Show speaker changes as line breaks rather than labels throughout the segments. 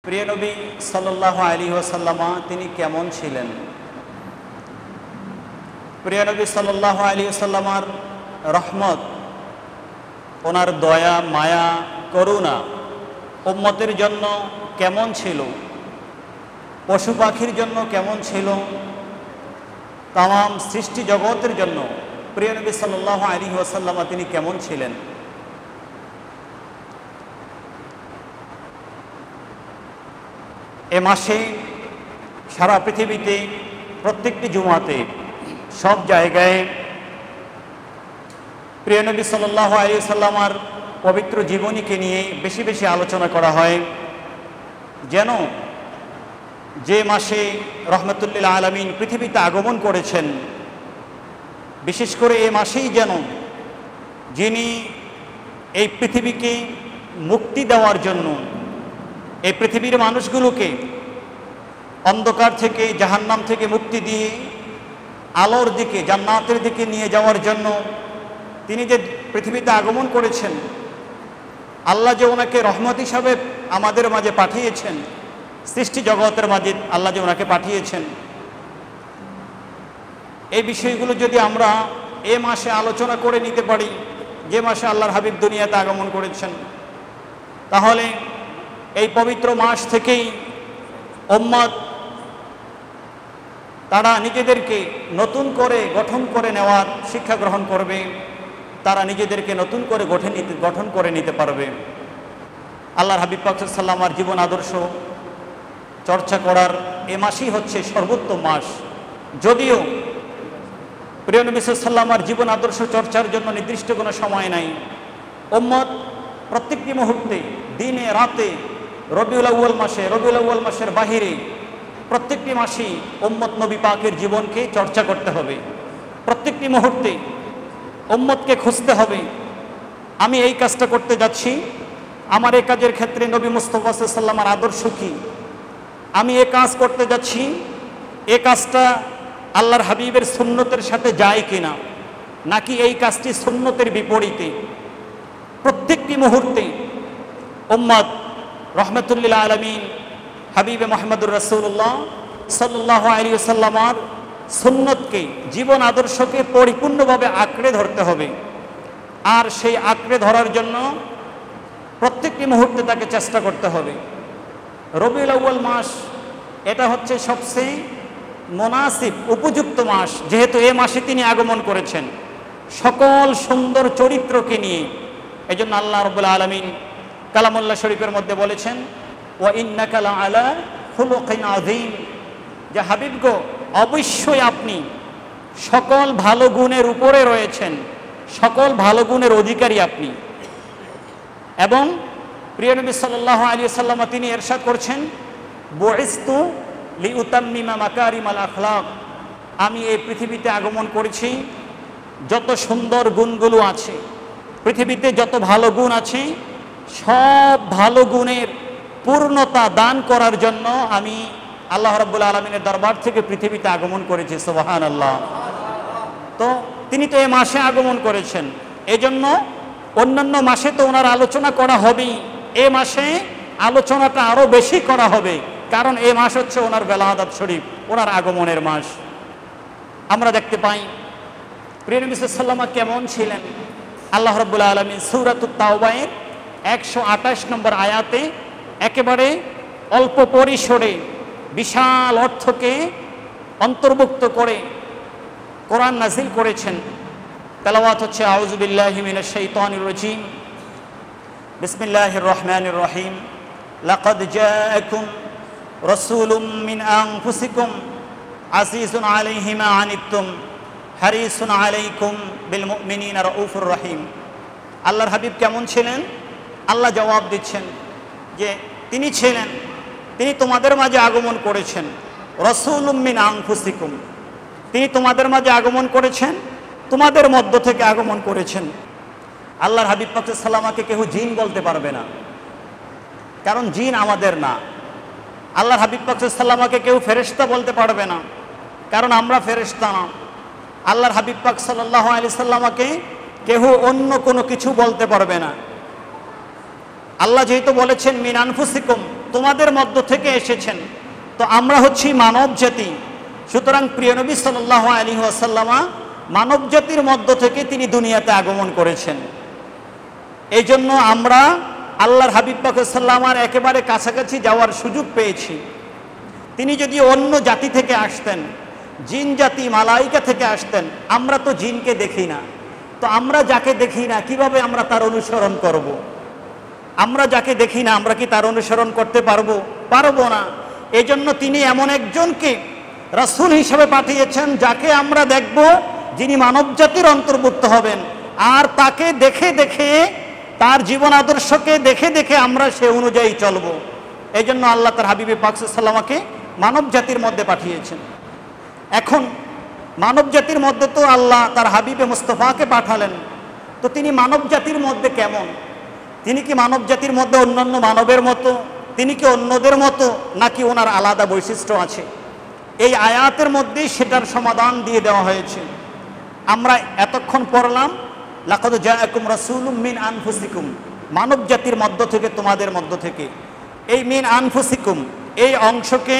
প্রিয় নবী সাল্লাল্লাহু আলাইহি ওয়াসাল্লাম তিনি কেমন ছিলেন? প্রিয় নবী সাল্লাল্লাহু আলাইহি ওয়াসাল্লামের রহমত, ওনার দয়া, মায়া, করুণা উম্মতের জন্য কেমন ছিল, পশু পাখির জন্য কেমন ছিল, তাম সৃষ্টি জগতের জন্য প্রিয় নবী সাল্লাল্লাহু আলাইহি ওয়াসাল্লাম তিনি কেমন ছিলেন? এ মাসে সারা পৃথিবীতে প্রত্যেকটি জুমাতে সব জায়গায় প্রিয় নবী সাল্লাল্লাহু আলাইহি ওয়াসাল্লামের পবিত্র জীবনীকে নিয়ে বেশি বেশি আলোচনা করা হয়, যেন যে মাসে রহমতুল্লিল আলামিন পৃথিবীতে আগমন করেছেন, বিশেষ করে এই মাসেই যেন যিনি এই পৃথিবীকে মুক্তি দেওয়ার জন্য, এই পৃথিবীর মানুষগুলোকে অন্ধকার থেকে, জাহান্নাম থেকে মুক্তি দিয়ে আলোর দিকে, জান্নাতের দিকে নিয়ে যাওয়ার জন্য তিনি যে পৃথিবীতে আগমন করেছেন, আল্লাহ যে ওনাকে রহমত হিসাবে আমাদের মাঝে পাঠিয়েছেন, সৃষ্টি জগতের মাঝে আল্লাহ যে ওনাকে পাঠিয়েছেন, এই বিষয়গুলো যদি আমরা এ মাসে আলোচনা করে নিতে পারি, যে মাসে আল্লাহর হাবিব দুনিয়াতে আগমন করেছেন, তাহলে এই পবিত্র মাস থেকেই উম্মত তারা নিজেদেরকে নতুন করে গঠন করে নেওয়ার শিক্ষা গ্রহণ করবে, তারা নিজেদেরকে নতুন করে গঠন করে নিতে পারবে। আল্লাহর হাবিব পাক সাল্লাল্লাহু আলাইহি ওয়াসাল্লামের জীবন আদর্শ চর্চা করার এ মাসই হচ্ছে সর্বোত্তম মাস। যদিও প্রিয় নবী সাল্লাল্লাহু আলাইহি ওয়াসাল্লামের জীবন আদর্শ চর্চার জন্য নির্দিষ্ট কোনো সময় নাই। উম্মত প্রত্যেকটি মুহূর্তে, দিনে রাতে, রবিউল আউয়াল মাসে, রবিউল আউয়াল মাসের বাহিরে প্রত্যেকটি মাসেই উম্মত নবী পাকের জীবনকে চর্চা করতে হবে। প্রত্যেকটি মুহূর্তে উম্মতকে খুঁজতে হবে, আমি এই কাজটা করতে যাচ্ছি, আমার এই কাজের ক্ষেত্রে নবী মুস্তাফা সাল্লাল্লাহু আলাইহি ওয়াসাল্লামের আদর্শ কী? আমি এ কাজ করতে যাচ্ছি, এ কাজটা আল্লাহর হাবিবের সুন্নতের সাথে যায় কিনা, নাকি এই কাজটি সুন্নতের বিপরীতে। প্রত্যেকটি মুহূর্তে উম্মত রহমতুল্লিল আলামিন হাবিবে মুহাম্মদুর রাসূলুল্লাহ সাল্লাল্লাহু আলাইহি ওয়াসাল্লামের সুন্নতকে, জীবন আদর্শকে পরিপূর্ণভাবে আঁকড়ে ধরতে হবে। আর সেই আঁকড়ে ধরার জন্য প্রত্যেকটি মুহূর্তে তাকে চেষ্টা করতে হবে। রবিউল আউয়াল মাস এটা হচ্ছে সবচেয়ে মুনাসিব, উপযুক্ত মাস, যেহেতু এ মাসে তিনি আগমন করেছেন সকল সুন্দর চরিত্রকে নিয়ে। এই জন্য আল্লাহ রাব্বুল আলামিন কালামুল্লাহ শরীফের মধ্যে বলেছেন, ওয়া ইন্নাকা লাআলা খুলুকিন আযীম, যে হাবিব গো, অবশ্যই আপনি সকল ভালো গুণের উপরে রয়েছেন, সকল ভালো গুণের অধিকারী আপনি। এবং প্রিয় নবী সাল্লাল্লাহু আলাইহি ওয়াসাল্লাম তিনি ইরশাদ করছেন, বুইসতু লিউতাম্মিমা মাকারিমাল আখলাক, আমি এই পৃথিবীতে আগমন করেছি যত সুন্দর গুণগুলো আছে, পৃথিবীতে যত ভালো গুণ আছে, সব ভালো গুণের পূর্ণতা দান করার জন্য আমি আল্লাহ রাব্বুল আলামিনের দরবার থেকে পৃথিবীতে আগমন করেছি। সুবহানাল্লাহ। তো তিনি তো এই মাসে আগমন করেছেন, এজন্য অন্যান্য মাসে তো ওনার আলোচনা করা হবেই, এ মাসে আলোচনাটা আরও বেশি করা হবে, কারণ এই মাস হচ্ছে ওনার বেলাদাত শরীফ, ওনার আগমনের মাস। আমরা দেখতে পাই প্রিয় নবী সাল্লাল্লাহু আলাইহি ওয়াসাল্লাম কেমন ছিলেন। আল্লাহ রাব্বুল আলামিন সূরাতুত তাওবায়ের 128 নম্বর আয়াতে একেবারে অল্প পরিসরে বিশাল অর্থকে অন্তর্ভুক্ত করে কোরআন নাজিল করেছেন। তেলাওয়াত হচ্ছে আউযু বিল্লাহি মিনাশ শাইতানির রাজীম, বিসমিল্লাহির রহমানির রহিম, লাকাদ জাআকুম রাসূলুম মিন আনফুসিকুম আজিজুন আলাইহি মা আনিতুম হারিসুন আলাইকুম বিল মুমিনিনা রাউফুর রহিম। আল্লাহর হাবিব কেমন ছিলেন? আল্লাহ জবাব দিচ্ছেন যে তিনি ছিলেন, তিনি তোমাদের মাঝে আগমন করেছেন, রাসূলুম মিন আনফুসিকুম, তিনি তোমাদের মাঝে আগমন করেছেন, তোমাদের মধ্য থেকে আগমন করেছেন। আল্লাহর হাবিব পাক সাল্লাল্লাহু আলাইহি ওয়াসাল্লামকে কেউ জিন বলতে পারবে না, কারণ জিন আমাদের না। আল্লাহর হাবিব পাক সাল্লাল্লাহু আলাইহি ওয়াসাল্লামকে কেউ ফেরেশতা বলতে পারবে না, কারণ আমরা ফেরেশতা না। আল্লাহর হাবিব পাক সাল্লাল্লাহু আলাইহি ওয়াসাল্লামকে কেউ অন্য কোনো কিছু বলতে পারবে না। আল্লাহ যেহেতু বলেছেন মিন আনফুসিকুম, তোমাদের মধ্য থেকে এসেছেন। তো আমরা হচ্ছি মানব জাতি, সুতরাং প্রিয় নবী সাল্লাল্লাহু আলাইহি ওয়াসাল্লাম মানব জাতির মধ্য থেকে তিনি দুনিয়াতে আগমন করেছেন। এই জন্য আমরা আল্লাহর হাবিব পাক সাল্লাল্লাহু একেবারে কাছাকাছি যাওয়ার সুযোগ পেয়েছি। তিনি যদি অন্য জাতি থেকে আসতেন, জিন জাতি মালাইকা থেকে আসতেন, আমরা তো জিনকে দেখি না, তো আমরা যাকে দেখি না কিভাবে আমরা তার অনুসরণ করব? আমরা যাকে দেখি না আমরা কি তার অনুসরণ করতে পারবো? পারবো না। এজন্য তিনি এমন একজনকে রাসূল হিসেবে পাঠিয়েছেন যাকে আমরা দেখব, যিনি মানব জাতির অন্তর্ভুক্ত হবেন, আর তাকে দেখে দেখে, তার জীবন আদর্শকে দেখে দেখে আমরা সে অনুযায়ী চলব। এই জন্য আল্লাহ তার হাবিবে পাক সাল্লাল্লাহু মানব জাতির মধ্যে পাঠিয়েছেন। এখন মানব জাতির মধ্যে তো আল্লাহ তার হাবিবে মুস্তাফাকে পাঠালেন, তো তিনি মানব জাতির মধ্যে কেমন? তিনি কি মানব জাতির মধ্যে অন্যান্য মানবের মতো? তিনি কি অন্যদের মতো, নাকি ওনার আলাদা বৈশিষ্ট্য আছে? এই আয়াতের মধ্যেই সেটার সমাধান দিয়ে দেওয়া হয়েছে। আমরা এতক্ষণ পড়লাম লাকাদ জাআকুম রাসূলুম মিন আনফুসিকুম, মানব জাতির মধ্য থেকে, তোমাদের মধ্য থেকে। এই মিন আনফুসিকুম এই অংশকে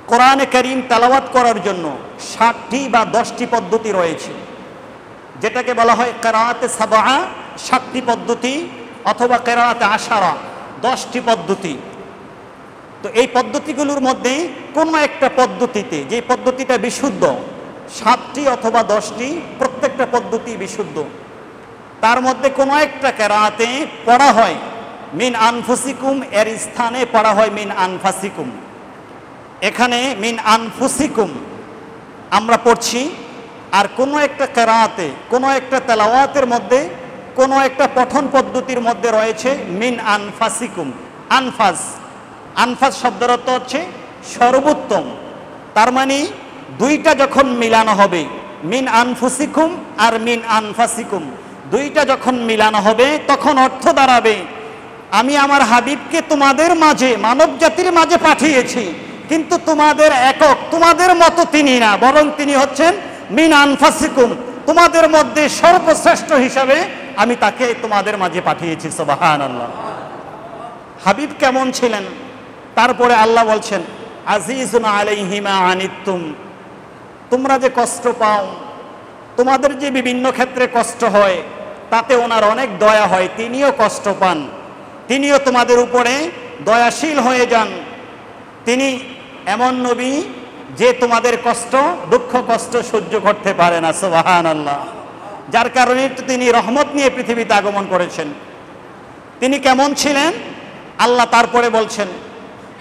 কোরআনে কারীম তেলাওয়াত করার জন্য 60টি বা 10টি পদ্ধতি রয়েছে, যেটাকে বলা হয় কিরাআতে সাবআ, 60টি পদ্ধতি, অথবা কিরাআতে আশারা, 10টি পদ্ধতি। তো এই পদ্ধতিগুলোর মধ্যে কোনো একটা পদ্ধতিতে, যে পদ্ধতিটা বিশুদ্ধ, 7টি অথবা 10টি, প্রত্যেকটা পদ্ধতি বিশুদ্ধ, তার মধ্যে কোনো একটা কিরাআতে পড়া হয় মিন আনফুসিকুম, এর স্থানে পড়া হয় মিন আনফাসিকুম। এখানে মিন আনফুসিকুম আমরা পড়ছি, আর কোনো একটা কিরাআতে, কোনো একটা তেলাওয়াতের মধ্যে, কোনো একটা পঠন পদ্ধতির মধ্যে রয়েছে মিন আনফাসিকুম। আনফাস, আনফাস শব্দের অর্থ হচ্ছে সর্বোত্তম। তার মানে দুইটা যখন মিলানো হবে, মিন আনফুসিকুম আর মিন আনফাসিকুম, দুইটা যখন মিলানো হবে তখন অর্থ দাঁড়াবে আমি আমার হাবিবকে তোমাদের মাঝে, মানব জাতির মাঝে পাঠিয়েছি, কিন্তু তোমাদের একক, তোমাদের মতো তিনি না, বরং তিনি হচ্ছেন মিন আনফাসিকুম, তোমাদের মধ্যে সর্বশ্রেষ্ঠ হিসাবে আমি তাকে তোমাদের মাঝে পাঠিয়েছি। সুবহানাল্লাহ। হাবিব কেমন ছিলেন? তারপরে আল্লাহ বলছেন আজিজুন আলাইহি মা আনিতুম, তোমরা যে কষ্ট পাও, তোমাদের যে বিভিন্ন ক্ষেত্রে কষ্ট হয়, তাতে ওনার অনেক দয়া হয়, তিনিও কষ্ট পান, তিনিও তোমাদের উপরে দয়াশীল হয়ে যান। তিনি এমন নবী যে তোমাদের কষ্ট, দুঃখ কষ্ট সহ্য করতে পারে না। সুবহানাল্লাহ। যার কারণে তিনি রহমত নিয়ে পৃথিবীতে আগমন করেছেন। তিনি কেমন ছিলেন? আল্লাহ তারপরে বলছেন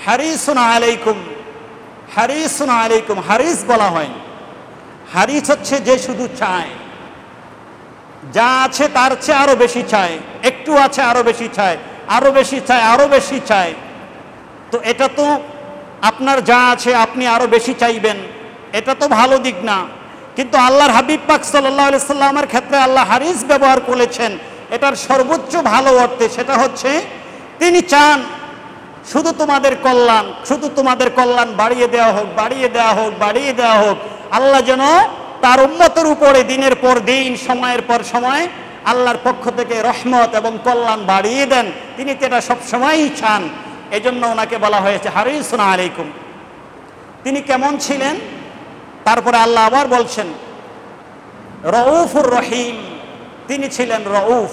হারিসুন আলাইকুম, হারিসুন আলাইকুম, হারিস বলা হয়, হারিস হচ্ছে যে শুধু চায়, যা আছে তার চেয়ে আরো বেশি চায়, একটু আছে আরো বেশি চায়, আরো বেশি চায়, আরো বেশি চায়। তো এটা তো আপনার যা আছে আপনি আরো বেশি চাইবেন, এটা তো ভালো দিক না। কিন্তু আল্লাহর হাবিব পাক সাল্লাল্লাহু আলাইহি সাল্লামের ক্ষেত্রে আল্লাহ হারিস ব্যবহার করেছেন এটার সর্বোচ্চ ভালো অর্থে। সেটা হচ্ছে তিনি চান শুধু তোমাদের কল্যাণ, শুধু তোমাদের কল্যাণ বাড়িয়ে দেওয়া হোক, বাড়িয়ে দেওয়া হোক, বাড়িয়ে দেওয়া হোক। আল্লাহ যেন তার উম্মতের উপরে দিনের পর দিন, সময়ের পর সময় আল্লাহর পক্ষ থেকে রহমত এবং কল্যাণ বাড়িয়ে দেন, তিনি এটা সবসময়ই চান। এজন্য ওনাকে বলা হয়েছে হারিসুন আলাইকুম। তিনি কেমন ছিলেন? তারপরে আল্লাহ আবার বলছেন রউফুর রহিম, তিনি ছিলেন রউফ।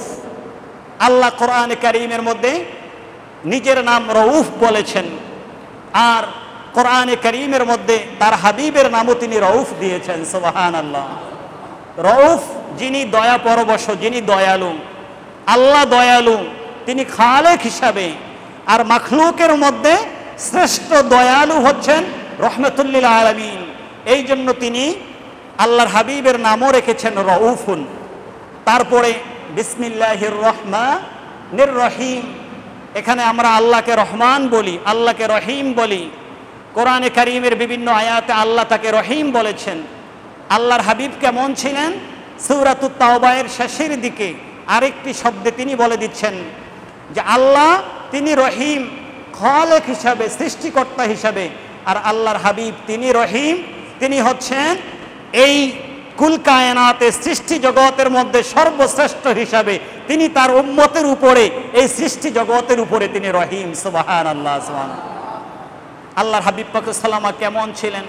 আল্লাহ কোরআনে কারীমের মধ্যে নিজের নাম রউফ বলেছেন, আর কোরআনে কারীমের মধ্যে তার হাবিবের নামও তিনি রউফ দিয়েছেন। সুবহানাল্লাহ। রউফ যিনি দয়া পরবশ, যিনি দয়ালু, আল্লাহ দয়ালু, তিনি খালেক হিসাবে। আর মাখলুকের মধ্যে শ্রেষ্ঠ দয়ালু হচ্ছেন রহমতুল লিল আলামিন। এই জন্য তিনি আল্লাহর হাবিবের নামও রেখেছেন রউফুন। তারপরে বিসমিল্লাহির রহমানির রহিম, এখানে আমরা আল্লাহকে রহমান বলি, আল্লাহকে রহিম বলি। কোরআনে কারীমের বিভিন্ন আয়াতে আল্লাহ তাকে রহিম বলেছেন। আল্লাহর হাবিব কেমন ছিলেন? সূরাতুত তাওবায়ের শেষের দিকে আরেকটি শব্দে তিনি বলে দিচ্ছেন যে আল্লাহ তিনি রহিম, খালেক হিসাবে, সৃষ্টিকর্তা হিসাবে, আর আল্লাহর হাবিব তিনি রহিম, তিনি হচ্ছেন এই কুল কায়নাতে সৃষ্টি জগতের মধ্যে সর্বশ্রেষ্ঠ হিসাবে তিনি তার উম্মতের উপরে, এই সৃষ্টি জগতের উপরে তিনি রহিম। সুবহানাল্লাহ, সুবহানাল্লাহ। আল্লাহর হাবিব পাক সাল্লাল্লাহু আলাইহি কেমন ছিলেন?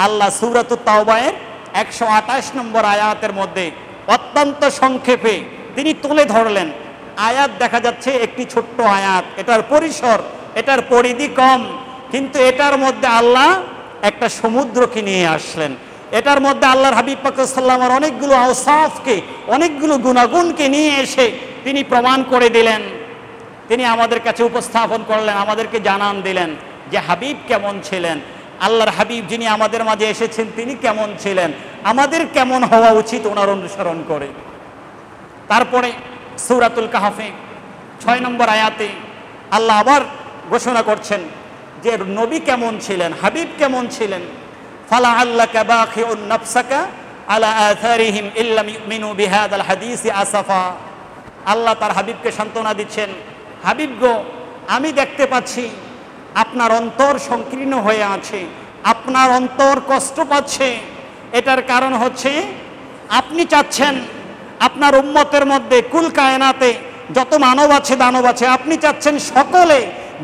আল্লাহ সূরাতুত তাওবায়ের 128 নম্বর আয়াতের মধ্যে অত্যন্ত সংক্ষেপে তিনি তুলে ধরলেন। আয়াত দেখা যাচ্ছে একটি ছোট্ট আয়াত, এটার পরিসর, এটার পরিধি কম, কিন্তু এটার মধ্যে আল্লাহ একটা সমুদ্রকে নিয়ে আসলেন। এটার মধ্যে আল্লাহর হাবিব পাক সাল্লাল্লাহু আলাইহি ওয়াসাল্লামের অনেকগুলো আওসাফকে, অনেকগুলো গুণাগুণকে নিয়ে এসে তিনি প্রমাণ করে দিলেন, তিনি আমাদের কাছে উপস্থাপন করলেন, আমাদেরকে জানান দিলেন যে হাবিব কেমন ছিলেন, আল্লাহর হাবিব যিনি আমাদের মাঝে এসেছেন তিনি কেমন ছিলেন, আমাদের কেমন হওয়া উচিত ওনার অনুসরণ করে। তারপরে সূরাতুল কাহফে 6 নম্বর আয়াতে আল্লাহ আবার ঘোষণা করছেন যে নবী কেমন ছিলেন, হাবিব কেমন ছিলেন। ফালা আল্লাকা বাখিউন নাফসাকা আলা আথারিহিম ইল্লাম ইউমিনু বিহাদাল হাদিসি আসাফা। আল্লাহ তার হাবিবকে সান্ত্বনা দিচ্ছেন, হাবিব গো, আমি দেখতে পাচ্ছি আপনার অন্তর সংকীর্ণ হয়ে আছে, আপনার অন্তর কষ্ট পাচ্ছে। এটার কারণ হচ্ছে আপনি চাচ্ছেন আপনার উম্মতের মধ্যে, কুল কায়নাতে যত মানব আছে দানব আছে, আপনি চাচ্ছেন সকলে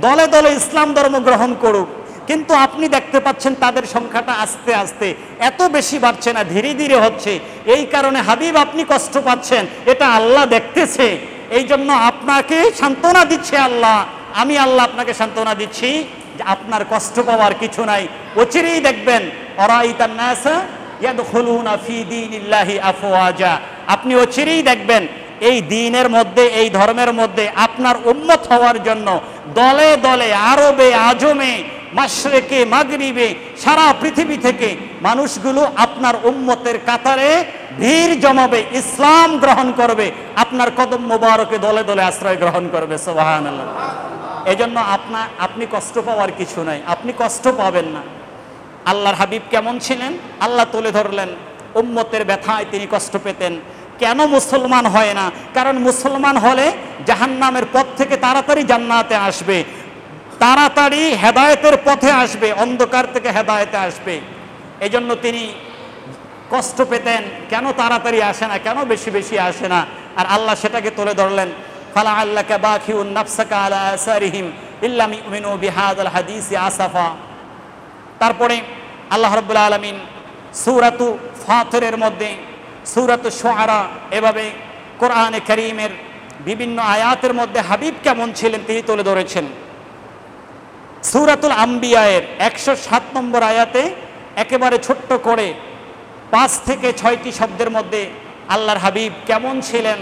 দলে দলে ইসলাম ধর্ম গ্রহণ করুক, কিন্তু আপনি দেখতে পাচ্ছেন তাদের সংখ্যাটা আস্তে আস্তে এত বেশি বাড়ছে না, ধীরে ধীরে হচ্ছে। এই কারণে হাবিব আপনি কষ্ট পাচ্ছেন, এটা আল্লাহ দেখতেছে। এই জন্য আপনাকে সান্ত্বনা দিচ্ছে আল্লাহ, আমি আল্লাহ আপনাকে সান্ত্বনা দিচ্ছি যে আপনার কষ্ট পাওয়ার কিছু নাই। অচিরেই দেখবেন অরাইতান নাসা ইয়াদখুলুনা ফি দীনিল্লাহি আফওয়াজা, আপনি অচিরেই দেখবেন এই দ্বীনের মধ্যে, এই ধর্মের মধ্যে আপনার উম্মত হওয়ার জন্য দলে দলে, আরবে আজমে, মাশরিকে মাগরিবে, সারা পৃথিবী থেকে মানুষগুলো আপনার উম্মতের কাতারে ভিড় জমাবে, ইসলাম গ্রহণ করবে, আপনার কদম মোবারকে দলে দলে আশ্রয় গ্রহণ করবে। সুবহানাল্লাহ। এজন্য আপনি কষ্ট পাওয়ার কিছু নাই, আপনি কষ্ট পাবেন না। আল্লাহর হাবিব কেমন ছিলেন আল্লাহ তুলে ধরলেন, উম্মতের ব্যথায় তিনি কষ্ট পেতেন। কেন মুসলমান হয় না? কারণ মুসলমান হলে জাহান্নামের পথ থেকে তাড়াতাড়ি জান্নাতে আসবে, তাড়াতাড়ি হেদায়েতের পথে আসবে, অন্ধকার থেকে হেদায়েতে আসবে। এজন্য তিনি কষ্ট পেতেন। কেন তাড়াতাড়ি আসে না, কেন বেশি বেশি আসে না? আর আল্লাহ সেটাকে তুলে ধরলেন, ফালা আল্লাকা বাখিউন নাফসাকা আলা আসারিহিম ইল্লাম ইউমিনু বিহাদাল হাদিসি আসাফা। তারপরে আল্লাহ রাব্বুল আলামিন সূরাতু ফাতিরের মধ্যে, সূরাতু শুআরা, এভাবে কোরআনে কারীমের বিভিন্ন আয়াতের মধ্যে হাবিব কেমন ছিলেন তিনি তুলে ধরেছেন। সূরাতুল আম্বিয়ায়ের 107 নম্বর আয়াতে একেবারে ছোট্ট করে 5 থেকে 6টি শব্দের মধ্যে আল্লাহর হাবিব কেমন ছিলেন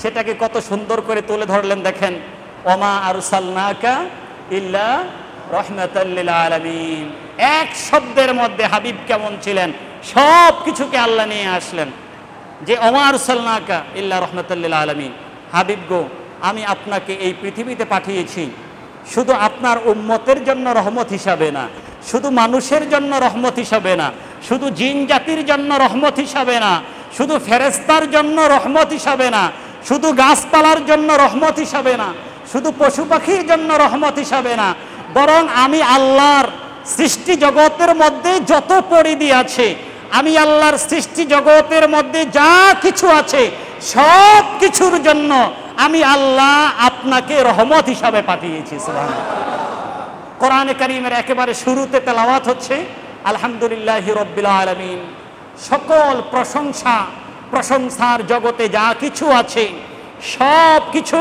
সেটাকে কত সুন্দর করে তুলে ধরলেন। দেখেন, ওমা আরসালনাকা ইল্লা রাহমাতাল লিল আলামিন। এক শব্দের মধ্যে হাবিব কেমন ছিলেন সব কিছুকে আল্লাহ নিয়ে আসলেন, যে ওমা আরসালনাকা ইল্লা রাহমাতাল লিল আলামিন, হাবিব গো, আমি আপনাকে এই পৃথিবীতে পাঠিয়েছি শুধু আপনার উম্মতের জন্য রহমত হিসাবে না, শুধু মানুষের জন্য রহমত হিসাবে না, শুধু জিন জাতির জন্য রহমত হিসাবে না, শুধু ফেরেশতার জন্য রহমত হিসাবে না, শুধু গাছপালার জন্য রহমত হিসাবে না, শুধু পশু পাখির জন্য রহমত হিসাবে না, বরং আমি আল্লাহর সৃষ্টি জগতের মধ্যে যত পরিধি আছে, আমি আল্লাহর সৃষ্টি জগতের মধ্যে যা কিছু আছে সব কিছুর জন্য আমি আল্লাহ আপনাকে রহমত হিসাবে পাঠিয়েছি। সুবহানাল্লাহ। কোরআনে কারীমের একেবারে শুরুতে তেলাওয়াত হচ্ছে আলহামদুলিল্লাহি রাব্বিল আলামিন। সকল প্রশংসা, প্রশংসার জগতে যা কিছু আছে সব কিছু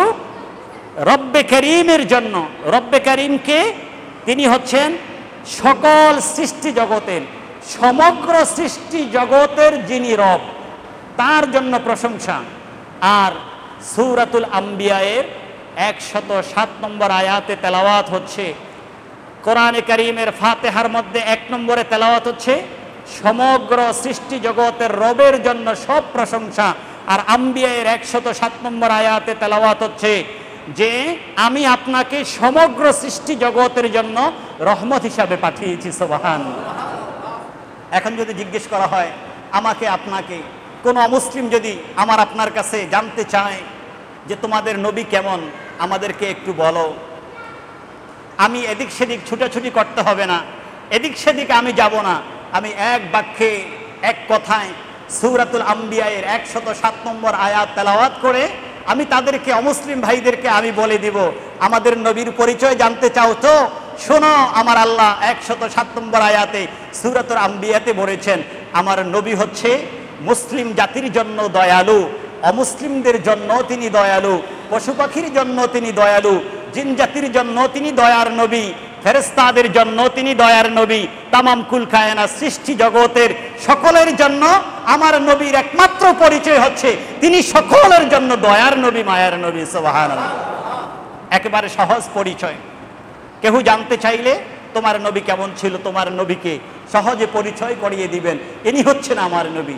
রব্বে কারীমের জন্য। রব্বে কারীমকে, তিনি হচ্ছেন সকল সৃষ্টি জগতের, সমগ্র সৃষ্টি জগতের যিনি রব, তার জন্য প্রশংসা। আর সূরাতুল আম্বিয়ায়ের 107 নম্বর আয়াতে তেলাওয়াত হচ্ছে, কোরআনে কারীমের ফাতিহার মধ্যে 1 নম্বরে তেলাওয়াত হচ্ছে সমগ্র সৃষ্টি জগতের রবের জন্য সব প্রশংসা। আর আম্বিয়ায়ের 107 নম্বর আয়াতে তেলাওয়াত হচ্ছে যে আমি আপনাকে সমগ্র সৃষ্টি জগতের জন্য রহমত হিসাবে পাঠিয়েছি। সুবহানাল্লাহ। এখন যদি জিজ্ঞেস করা হয় আমাকে আপনাকে, কোন অমুসলিম যদি আমার আপনার কাছে জানতে চায় যে তোমাদের নবী কেমন, আমাদেরকে একটু বলো, আমি এদিক সেদিক ছুটাছুটি করতে হবে না, এদিক সেদিক আমি যাব না, আমি এক বাক্যে এক কথায় সূরাতুল আম্বিয়া এর 107 নম্বর আয়াত তেলাওয়াত করে আমি তাদেরকে, অমুসলিম ভাইদেরকে আমি বলে দিব, আমাদের নবীর পরিচয় জানতে চাও তো? শোনো, আমার আল্লাহ 107 নম্বর আয়াতে সূরাতুল আম্বিয়াতে বলেছেন, আমার নবী হচ্ছে মুসলিম জাতির জন্য দয়ালু, অমুসলিমদের জন্য তিনি দয়ালু, পশু পাখির জন্য তিনি দয়ালু, জিন জাতির জন্য তিনি দয়ার নবী, ফেরেশতাদের জন্য তিনি দয়ার নবী, তামাম কুল কায়নাত সৃষ্টি জগতের সকলের জন্য আমার নবীর একমাত্র পরিচয় হচ্ছে তিনি সকলের জন্য দয়ার নবী, মায়ার নবী। সুবহানাল্লাহ। একেবারে সহজ পরিচয়। কেউ জানতে চাইলে তোমার নবী কেমন ছিল, তোমার নবীকে সহজে পরিচয় করিয়ে দিবেন, ইনি হচ্ছেন আমার নবী।